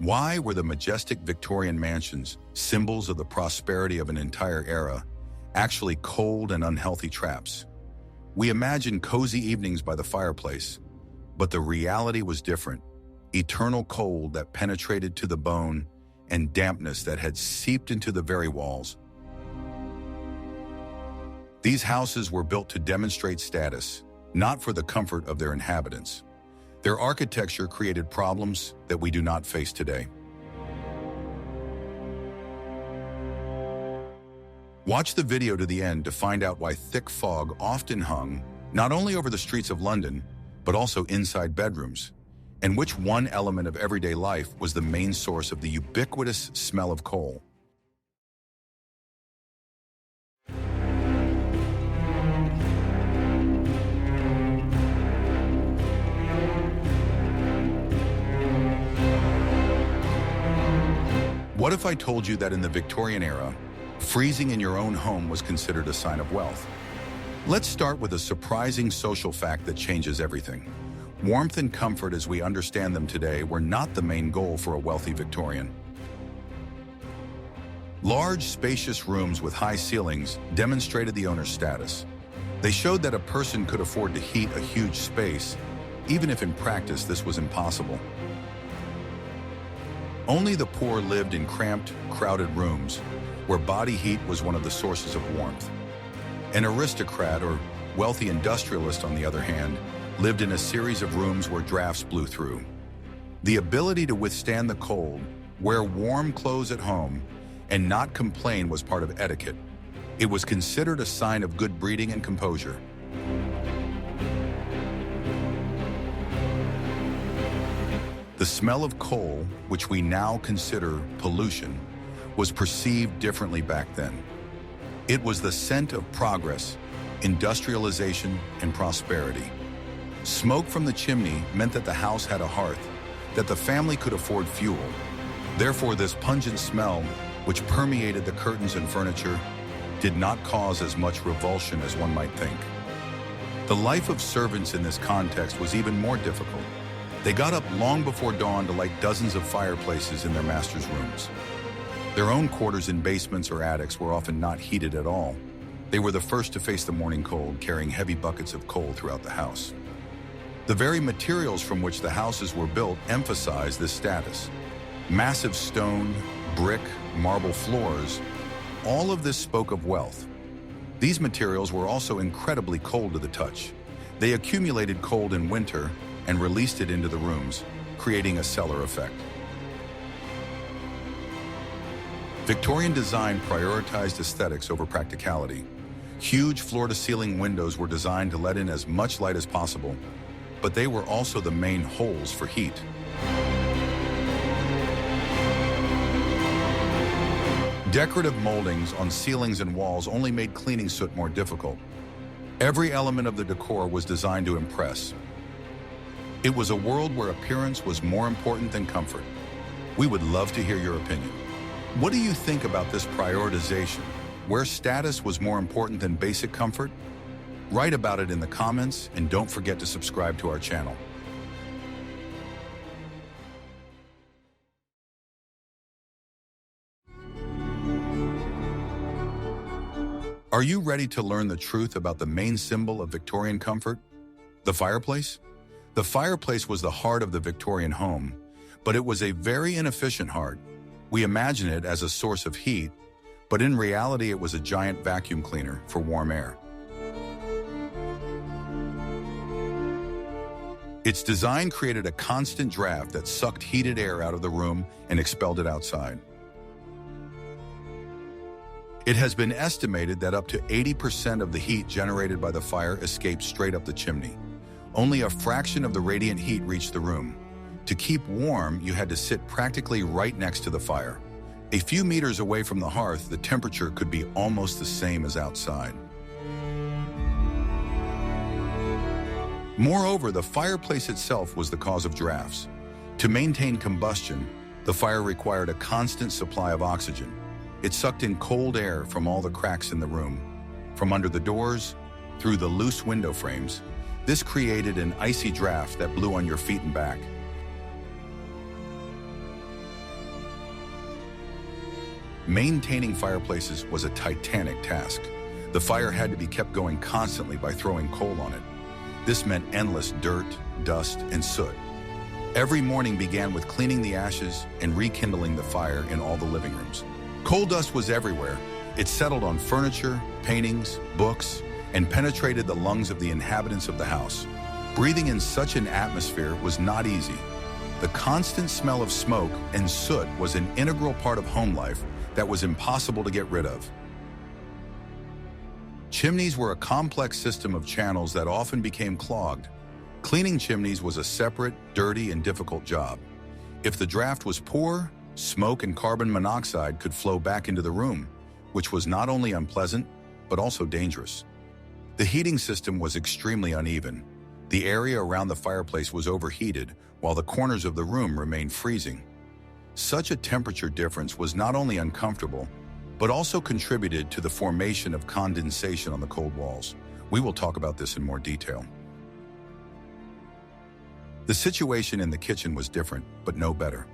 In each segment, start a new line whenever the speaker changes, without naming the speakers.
Why were the majestic Victorian mansions, symbols of the prosperity of an entire era, actually cold and unhealthy traps? We imagined cozy evenings by the fireplace, but the reality was different. Eternal cold that penetrated to the bone and dampness that had seeped into the very walls. These houses were built to demonstrate status, not for the comfort of their inhabitants. Their architecture created problems that we do not face today. Watch the video to the end to find out why thick fog often hung not only over the streets of London, but also inside bedrooms, and which one element of everyday life was the main source of the ubiquitous smell of coal. What if I told you that in the Victorian era, freezing in your own home was considered a sign of wealth? Let's start with a surprising social fact that changes everything. Warmth and comfort as we understand them today were not the main goal for a wealthy Victorian. Large, spacious rooms with high ceilings demonstrated the owner's status. They showed that a person could afford to heat a huge space, even if in practice this was impossible. Only the poor lived in cramped, crowded rooms, where body heat was one of the sources of warmth. An aristocrat or wealthy industrialist, on the other hand, lived in a series of rooms where drafts blew through. The ability to withstand the cold, wear warm clothes at home, and not complain was part of etiquette. It was considered a sign of good breeding and composure. The smell of coal, which we now consider pollution, was perceived differently back then. It was the scent of progress, industrialization, and prosperity. Smoke from the chimney meant that the house had a hearth, that the family could afford fuel. Therefore, this pungent smell, which permeated the curtains and furniture, did not cause as much revulsion as one might think. The life of servants in this context was even more difficult. They got up long before dawn to light dozens of fireplaces in their masters' rooms. Their own quarters in basements or attics were often not heated at all. They were the first to face the morning cold, carrying heavy buckets of coal throughout the house. The very materials from which the houses were built emphasized this status. Massive stone, brick, marble floors, all of this spoke of wealth. These materials were also incredibly cold to the touch. They accumulated cold in winter and released it into the rooms, creating a cellar effect. Victorian design prioritized aesthetics over practicality. Huge floor-to-ceiling windows were designed to let in as much light as possible, but they were also the main holes for heat. Decorative moldings on ceilings and walls only made cleaning soot more difficult. Every element of the decor was designed to impress. It was a world where appearance was more important than comfort. We would love to hear your opinion. What do you think about this prioritization, where status was more important than basic comfort? Write about it in the comments, and don't forget to subscribe to our channel. Are you ready to learn the truth about the main symbol of Victorian comfort? The fireplace? The fireplace was the heart of the Victorian home, but it was a very inefficient heart. We imagine it as a source of heat, but in reality it was a giant vacuum cleaner for warm air. Its design created a constant draft that sucked heated air out of the room and expelled it outside. It has been estimated that up to 80% of the heat generated by the fire escaped straight up the chimney. Only a fraction of the radiant heat reached the room. To keep warm, you had to sit practically right next to the fire. A few meters away from the hearth, the temperature could be almost the same as outside. Moreover, the fireplace itself was the cause of drafts. To maintain combustion, the fire required a constant supply of oxygen. It sucked in cold air from all the cracks in the room, from under the doors, through the loose window frames. This created an icy draft that blew on your feet and back. Maintaining fireplaces was a titanic task. The fire had to be kept going constantly by throwing coal on it. This meant endless dirt, dust, and soot. Every morning began with cleaning the ashes and rekindling the fire in all the living rooms. Coal dust was everywhere. It settled on furniture, paintings, books, and penetrated the lungs of the inhabitants of the house. Breathing in such an atmosphere was not easy. The constant smell of smoke and soot was an integral part of home life that was impossible to get rid of. Chimneys were a complex system of channels that often became clogged. Cleaning chimneys was a separate, dirty, and difficult job. If the draft was poor, smoke and carbon monoxide could flow back into the room, which was not only unpleasant, but also dangerous. The heating system was extremely uneven. The area around the fireplace was overheated, while the corners of the room remained freezing. Such a temperature difference was not only uncomfortable, but also contributed to the formation of condensation on the cold walls. We will talk about this in more detail. The situation in the kitchen was different, but no better.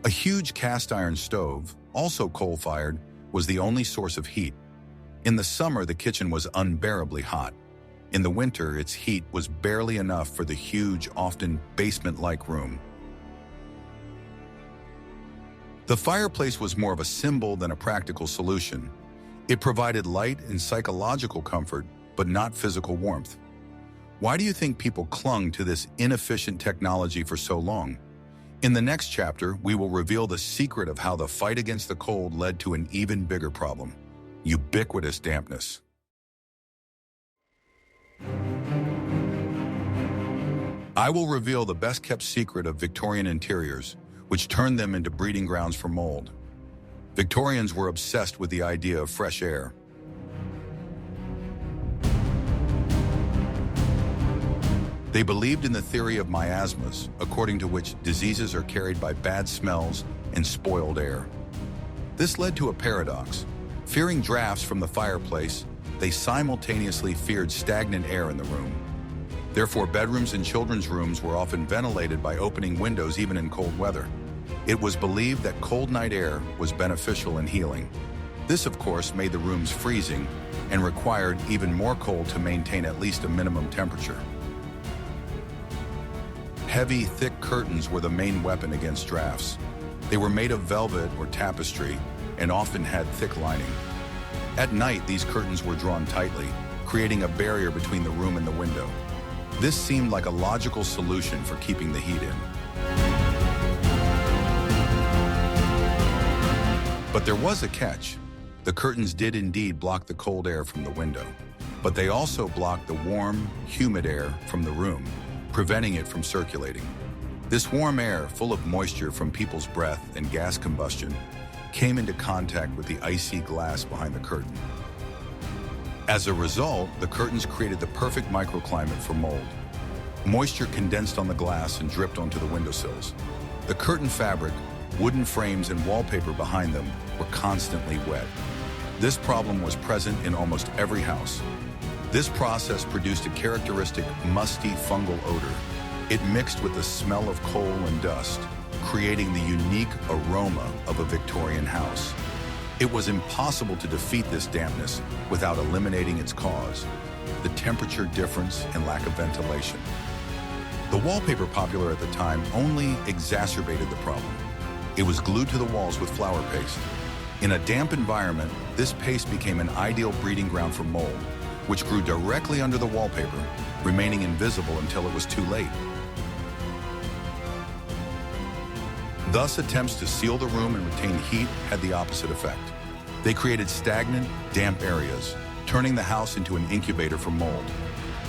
A huge cast iron stove, also coal-fired, was the only source of heat. In the summer, the kitchen was unbearably hot. In the winter, its heat was barely enough for the huge, often basement-like room. The fireplace was more of a symbol than a practical solution. It provided light and psychological comfort, but not physical warmth. Why do you think people clung to this inefficient technology for so long? In the next chapter, we will reveal the secret of how the fight against the cold led to an even bigger problem: ubiquitous dampness. I will reveal the best-kept secret of Victorian interiors, which turned them into breeding grounds for mold. Victorians were obsessed with the idea of fresh air. They believed in the theory of miasmas, according to which diseases are carried by bad smells and spoiled air. This led to a paradox. Fearing drafts from the fireplace, they simultaneously feared stagnant air in the room. Therefore, bedrooms and children's rooms were often ventilated by opening windows even in cold weather. It was believed that cold night air was beneficial in healing. This, of course, made the rooms freezing and required even more coal to maintain at least a minimum temperature. Heavy, thick curtains were the main weapon against drafts. They were made of velvet or tapestry and often had thick lining. At night, these curtains were drawn tightly, creating a barrier between the room and the window. This seemed like a logical solution for keeping the heat in. But there was a catch. The curtains did indeed block the cold air from the window, but they also blocked the warm, humid air from the room, preventing it from circulating. This warm air, full of moisture from people's breath and gas combustion, came into contact with the icy glass behind the curtain. As a result, the curtains created the perfect microclimate for mold. Moisture condensed on the glass and dripped onto the windowsills. The curtain fabric, wooden frames, and wallpaper behind them were constantly wet. This problem was present in almost every house. This process produced a characteristic musty fungal odor. It mixed with the smell of coal and dust, creating the unique aroma of a Victorian house. It was impossible to defeat this dampness without eliminating its cause: the temperature difference and lack of ventilation. The wallpaper popular at the time only exacerbated the problem. It was glued to the walls with flour paste. In a damp environment, this paste became an ideal breeding ground for mold, which grew directly under the wallpaper, remaining invisible until it was too late. Thus, attempts to seal the room and retain heat had the opposite effect. They created stagnant, damp areas, turning the house into an incubator for mold.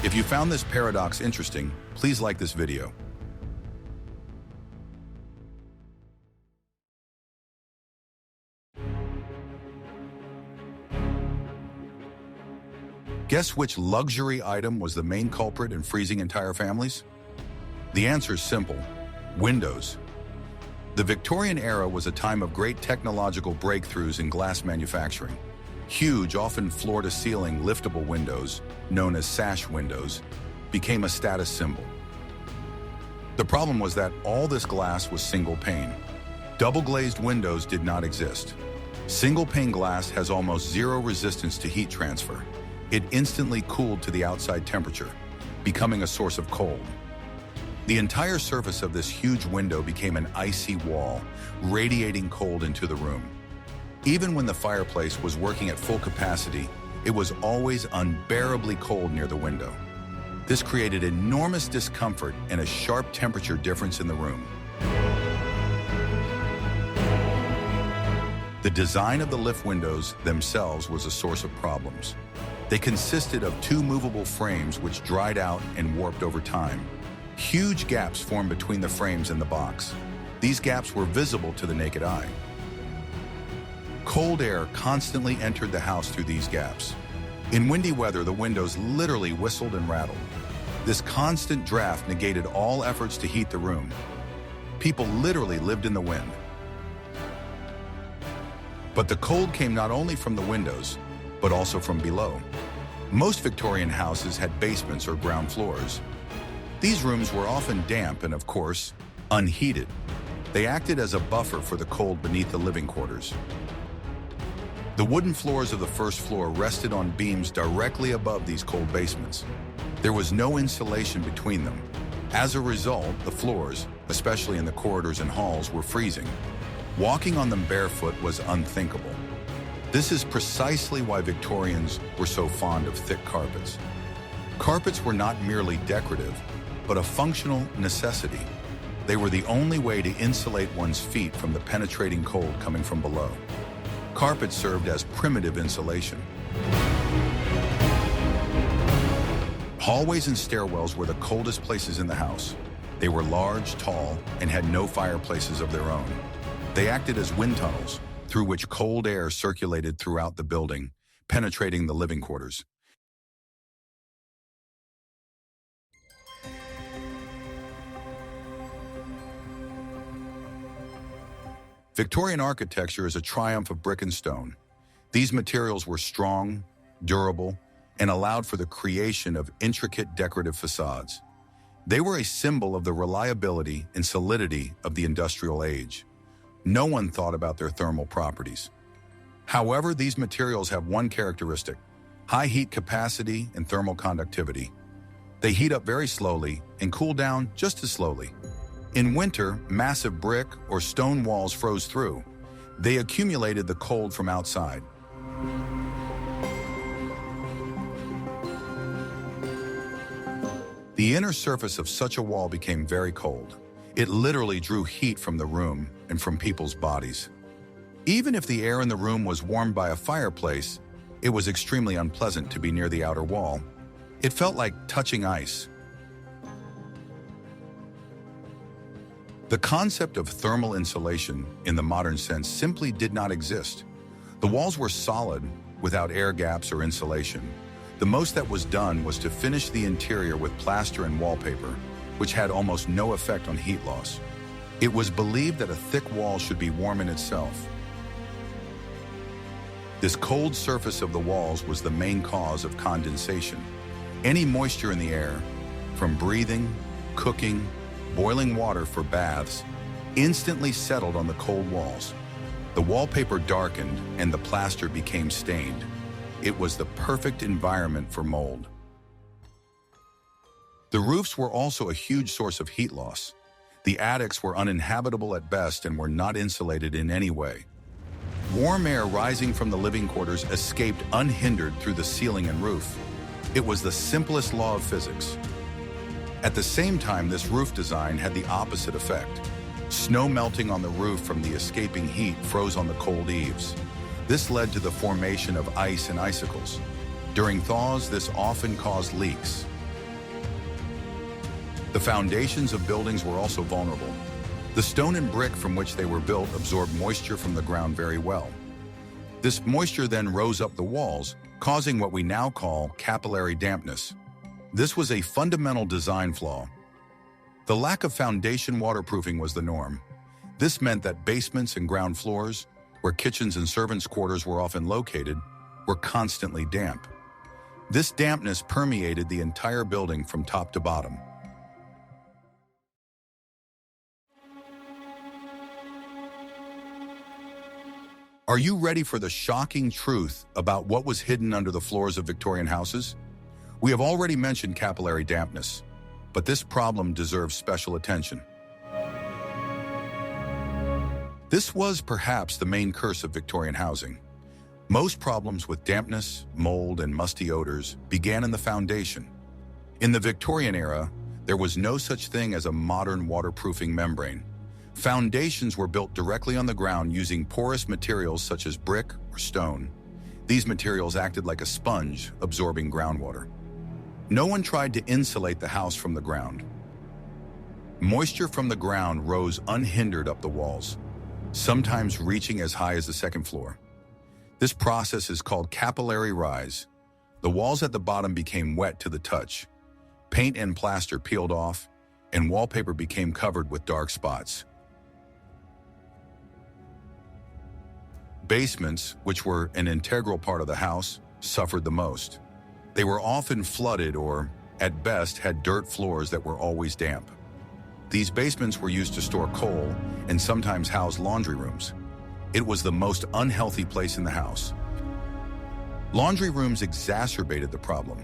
If you found this paradox interesting, please like this video. Guess which luxury item was the main culprit in freezing entire families? The answer is simple: windows. The Victorian era was a time of great technological breakthroughs in glass manufacturing. Huge, often floor-to-ceiling liftable windows, known as sash windows, became a status symbol. The problem was that all this glass was single pane. Double-glazed windows did not exist. Single-pane glass has almost zero resistance to heat transfer. It instantly cooled to the outside temperature, becoming a source of cold. The entire surface of this huge window became an icy wall, radiating cold into the room. Even when the fireplace was working at full capacity, it was always unbearably cold near the window. This created enormous discomfort and a sharp temperature difference in the room. The design of the lift windows themselves was a source of problems. They consisted of two movable frames which dried out and warped over time. Huge gaps formed between the frames and the box. These gaps were visible to the naked eye. Cold air constantly entered the house through these gaps. In windy weather, the windows literally whistled and rattled. This constant draft negated all efforts to heat the room. People literally lived in the wind. But the cold came not only from the windows, but also from below. Most Victorian houses had basements or ground floors. These rooms were often damp and, of course, unheated. They acted as a buffer for the cold beneath the living quarters. The wooden floors of the first floor rested on beams directly above these cold basements. There was no insulation between them. As a result, the floors, especially in the corridors and halls, were freezing. Walking on them barefoot was unthinkable. This is precisely why Victorians were so fond of thick carpets. Carpets were not merely decorative, but a functional necessity. They were the only way to insulate one's feet from the penetrating cold coming from below. Carpets served as primitive insulation. Hallways and stairwells were the coldest places in the house. They were large, tall, and had no fireplaces of their own. They acted as wind tunnels, through which cold air circulated throughout the building, penetrating the living quarters. Victorian architecture is a triumph of brick and stone. These materials were strong, durable, and allowed for the creation of intricate decorative facades. They were a symbol of the reliability and solidity of the industrial age. No one thought about their thermal properties. However, these materials have one characteristic: high heat capacity and thermal conductivity. They heat up very slowly and cool down just as slowly. In winter, massive brick or stone walls froze through. They accumulated the cold from outside. The inner surface of such a wall became very cold. It literally drew heat from the room and from people's bodies. Even if the air in the room was warmed by a fireplace, it was extremely unpleasant to be near the outer wall. It felt like touching ice. The concept of thermal insulation in the modern sense simply did not exist. The walls were solid, without air gaps or insulation. The most that was done was to finish the interior with plaster and wallpaper, which had almost no effect on heat loss. It was believed that a thick wall should be warm in itself. This cold surface of the walls was the main cause of condensation. Any moisture in the air, from breathing, cooking, boiling water for baths, instantly settled on the cold walls. The wallpaper darkened and the plaster became stained. It was the perfect environment for mold. The roofs were also a huge source of heat loss. The attics were uninhabitable at best and were not insulated in any way. Warm air rising from the living quarters escaped unhindered through the ceiling and roof. It was the simplest law of physics. At the same time, this roof design had the opposite effect. Snow melting on the roof from the escaping heat froze on the cold eaves. This led to the formation of ice and icicles. During thaws, this often caused leaks. The foundations of buildings were also vulnerable. The stone and brick from which they were built absorbed moisture from the ground very well. This moisture then rose up the walls, causing what we now call capillary dampness. This was a fundamental design flaw. The lack of foundation waterproofing was the norm. This meant that basements and ground floors, where kitchens and servants' quarters were often located, were constantly damp. This dampness permeated the entire building from top to bottom. Are you ready for the shocking truth about what was hidden under the floors of Victorian houses? We have already mentioned capillary dampness, but this problem deserves special attention. This was perhaps the main curse of Victorian housing. Most problems with dampness, mold, and musty odors began in the foundation. In the Victorian era, there was no such thing as a modern waterproofing membrane. Foundations were built directly on the ground using porous materials such as brick or stone. These materials acted like a sponge, absorbing groundwater. No one tried to insulate the house from the ground. Moisture from the ground rose unhindered up the walls, sometimes reaching as high as the second floor. This process is called capillary rise. The walls at the bottom became wet to the touch. Paint and plaster peeled off, and wallpaper became covered with dark spots. Basements, which were an integral part of the house, suffered the most. They were often flooded or, at best, had dirt floors that were always damp. These basements were used to store coal and sometimes house laundry rooms. It was the most unhealthy place in the house. Laundry rooms exacerbated the problem.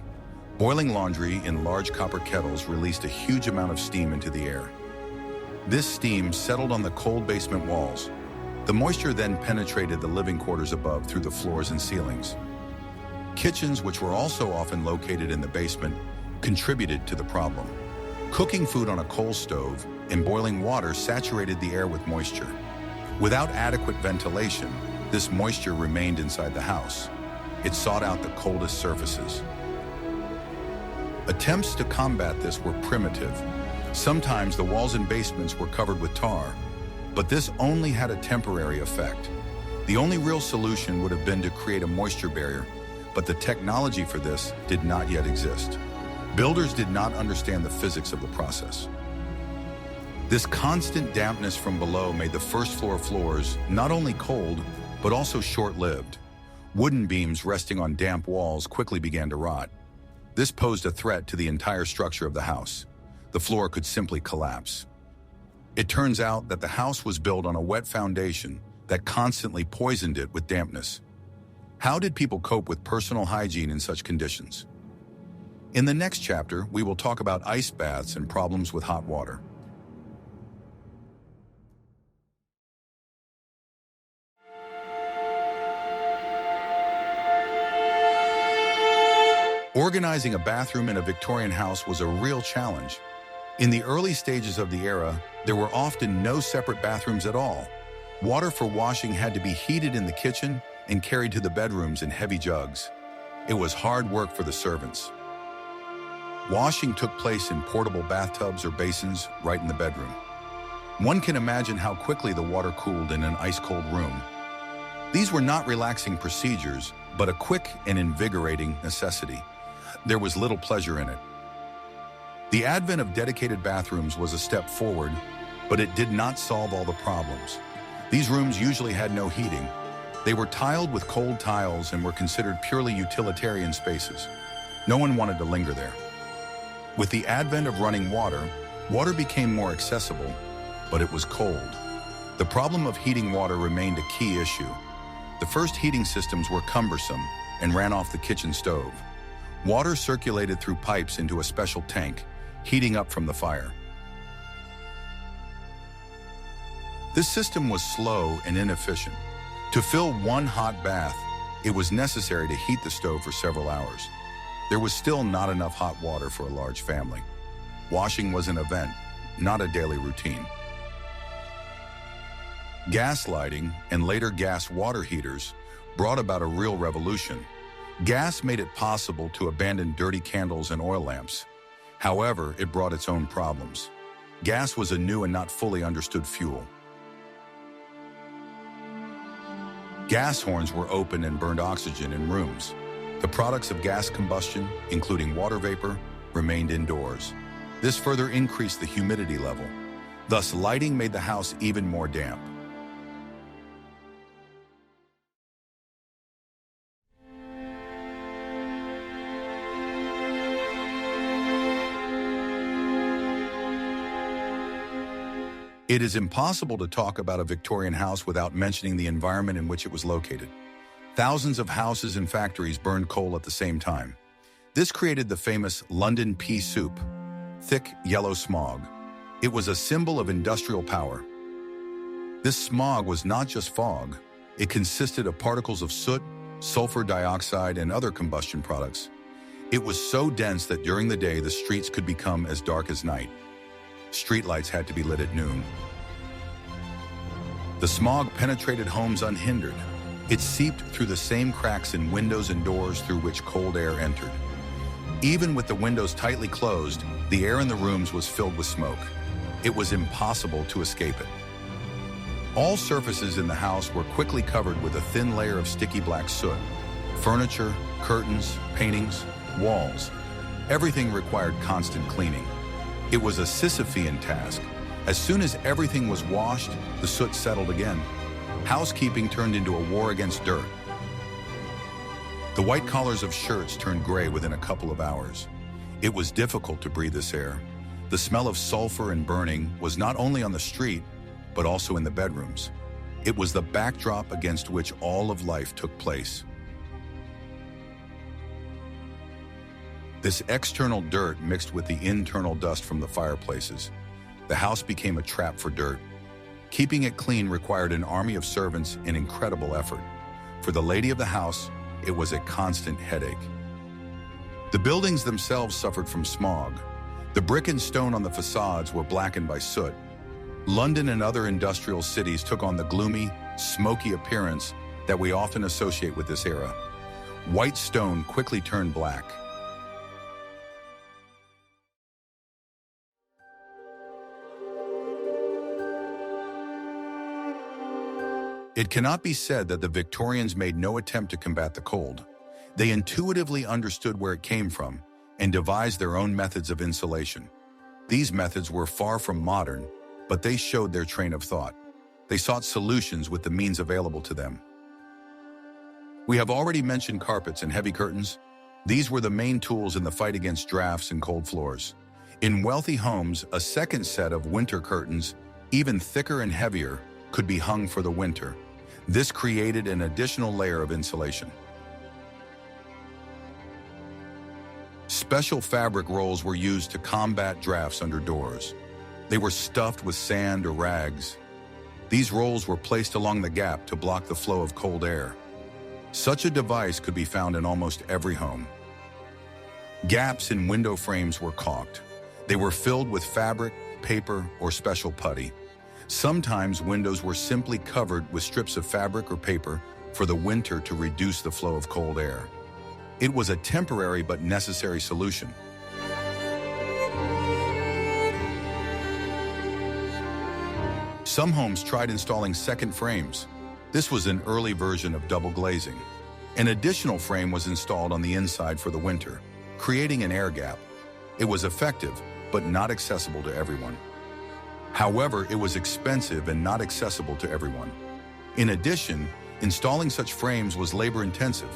Boiling laundry in large copper kettles released a huge amount of steam into the air. This steam settled on the cold basement walls. The moisture then penetrated the living quarters above through the floors and ceilings. Kitchens, which were also often located in the basement, contributed to the problem. Cooking food on a coal stove and boiling water saturated the air with moisture. Without adequate ventilation, this moisture remained inside the house. It sought out the coldest surfaces. Attempts to combat this were primitive. Sometimes the walls and basements were covered with tar, but this only had a temporary effect. The only real solution would have been to create a moisture barrier, but the technology for this did not yet exist. Builders did not understand the physics of the process. This constant dampness from below made the first floor floors not only cold, but also short-lived. Wooden beams resting on damp walls quickly began to rot. This posed a threat to the entire structure of the house. The floor could simply collapse. It turns out that the house was built on a wet foundation that constantly poisoned it with dampness. How did people cope with personal hygiene in such conditions? In the next chapter, we will talk about ice baths and problems with hot water. Organizing a bathroom in a Victorian house was a real challenge. In the early stages of the era, there were often no separate bathrooms at all. Water for washing had to be heated in the kitchen and carried to the bedrooms in heavy jugs. It was hard work for the servants. Washing took place in portable bathtubs or basins right in the bedroom. One can imagine how quickly the water cooled in an ice-cold room. These were not relaxing procedures, but a quick and invigorating necessity. There was little pleasure in it. The advent of dedicated bathrooms was a step forward, but it did not solve all the problems. These rooms usually had no heating. They were tiled with cold tiles and were considered purely utilitarian spaces. No one wanted to linger there. With the advent of running water, water became more accessible, but it was cold. The problem of heating water remained a key issue. The first heating systems were cumbersome and ran off the kitchen stove. Water circulated through pipes into a special tank, heating up from the fire. This system was slow and inefficient. To fill one hot bath, it was necessary to heat the stove for several hours. There was still not enough hot water for a large family. Washing was an event, not a daily routine. Gas lighting and later gas water heaters brought about a real revolution. Gas made it possible to abandon dirty candles and oil lamps. However, it brought its own problems. Gas was a new and not fully understood fuel. Gas horns were open and burned oxygen in rooms. The products of gas combustion, including water vapor, remained indoors. This further increased the humidity level. Thus, lighting made the house even more damp. It is impossible to talk about a Victorian house without mentioning the environment in which it was located. Thousands of houses and factories burned coal at the same time. This created the famous London pea soup, thick yellow smog. It was a symbol of industrial power. This smog was not just fog. It consisted of particles of soot, sulfur dioxide, and other combustion products. It was so dense that during the day the streets could become as dark as night. Streetlights had to be lit at noon. The smog penetrated homes unhindered. It seeped through the same cracks in windows and doors through which cold air entered. Even with the windows tightly closed, the air in the rooms was filled with smoke. It was impossible to escape it. All surfaces in the house were quickly covered with a thin layer of sticky black soot. Furniture, curtains, paintings, walls. Everything required constant cleaning. It was a Sisyphean task. As soon as everything was washed, the soot settled again. Housekeeping turned into a war against dirt. The white collars of shirts turned gray within a couple of hours. It was difficult to breathe this air. The smell of sulfur and burning was not only on the street, but also in the bedrooms. It was the backdrop against which all of life took place. This external dirt mixed with the internal dust from the fireplaces. The house became a trap for dirt. Keeping it clean required an army of servants and incredible effort. For the lady of the house, it was a constant headache. The buildings themselves suffered from smog. The brick and stone on the facades were blackened by soot. London and other industrial cities took on the gloomy, smoky appearance that we often associate with this era. White stone quickly turned black. It cannot be said that the Victorians made no attempt to combat the cold. They intuitively understood where it came from and devised their own methods of insulation. These methods were far from modern, but they showed their train of thought. They sought solutions with the means available to them. We have already mentioned carpets and heavy curtains. These were the main tools in the fight against drafts and cold floors. In wealthy homes, a second set of winter curtains, even thicker and heavier, could be hung for the winter. This created an additional layer of insulation. Special fabric rolls were used to combat drafts under doors. They were stuffed with sand or rags. These rolls were placed along the gap to block the flow of cold air. Such a device could be found in almost every home. Gaps in window frames were caulked. They were filled with fabric, paper, or special putty. Sometimes windows were simply covered with strips of fabric or paper for the winter to reduce the flow of cold air. It was a temporary but necessary solution. Some homes tried installing second frames. This was an early version of double glazing. An additional frame was installed on the inside for the winter, creating an air gap. It was effective, but not accessible to everyone. However, it was expensive and not accessible to everyone. In addition, installing such frames was labor-intensive.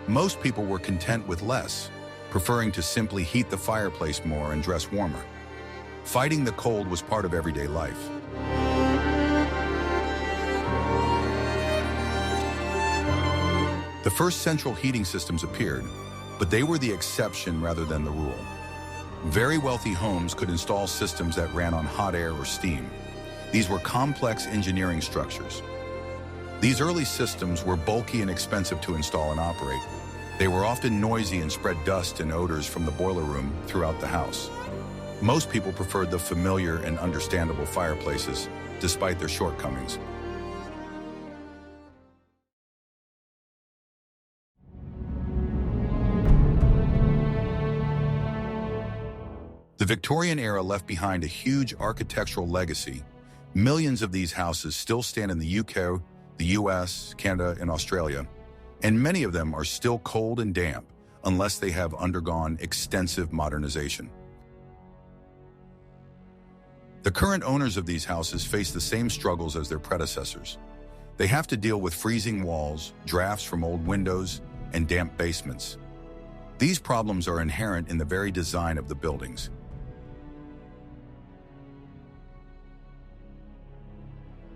Most people were content with less, preferring to simply heat the fireplace more and dress warmer. Fighting the cold was part of everyday life. The first central heating systems appeared, but they were the exception rather than the rule. Very wealthy homes could install systems that ran on hot air or steam. These were complex engineering structures. These early systems were bulky and expensive to install and operate. They were often noisy and spread dust and odors from the boiler room throughout the house. Most people preferred the familiar and understandable fireplaces, despite their shortcomings. The Victorian era left behind a huge architectural legacy. Millions of these houses still stand in the UK, the US, Canada, and Australia, and many of them are still cold and damp unless they have undergone extensive modernization. The current owners of these houses face the same struggles as their predecessors. They have to deal with freezing walls, drafts from old windows, and damp basements. These problems are inherent in the very design of the buildings.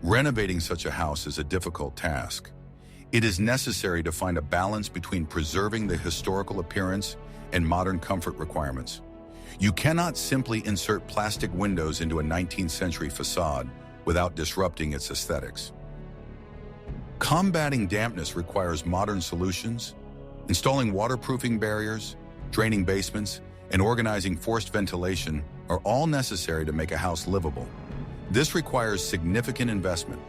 Renovating such a house is a difficult task. It is necessary to find a balance between preserving the historical appearance and modern comfort requirements. You cannot simply insert plastic windows into a 19th century facade without disrupting its aesthetics. Combating dampness requires modern solutions. Installing waterproofing barriers, draining basements, and organizing forced ventilation are all necessary to make a house livable. This requires significant investment.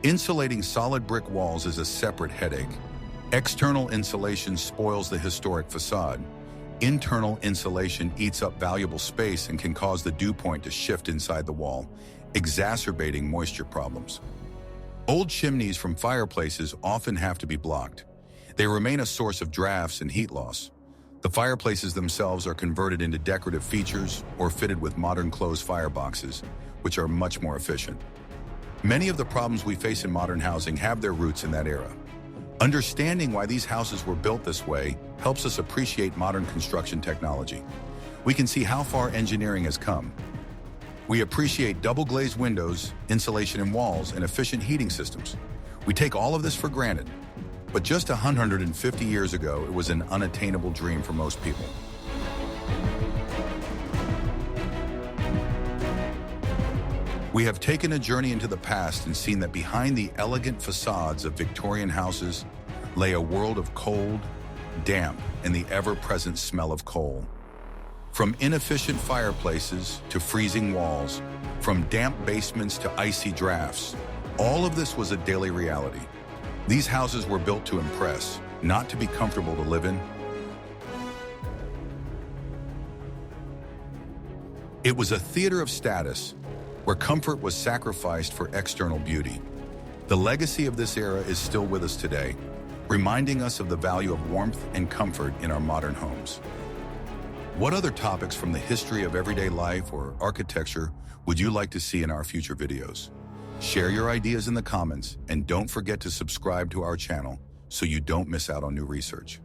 Insulating solid brick walls is a separate headache. External insulation spoils the historic facade. Internal insulation eats up valuable space and can cause the dew point to shift inside the wall, exacerbating moisture problems. Old chimneys from fireplaces often have to be blocked. They remain a source of drafts and heat loss. The fireplaces themselves are converted into decorative features or fitted with modern closed fireboxes, which are much more efficient. Many of the problems we face in modern housing have their roots in that era. Understanding why these houses were built this way helps us appreciate modern construction technology. We can see how far engineering has come. We appreciate double-glazed windows, insulation in walls, and efficient heating systems. We take all of this for granted. But just 150 years ago, it was an unattainable dream for most people. We have taken a journey into the past and seen that behind the elegant facades of Victorian houses lay a world of cold, damp, and the ever-present smell of coal. From inefficient fireplaces to freezing walls, from damp basements to icy drafts, all of this was a daily reality. These houses were built to impress, not to be comfortable to live in. It was a theater of status, where comfort was sacrificed for external beauty. The legacy of this era is still with us today, reminding us of the value of warmth and comfort in our modern homes. What other topics from the history of everyday life or architecture would you like to see in our future videos? Share your ideas in the comments, and don't forget to subscribe to our channel so you don't miss out on new research.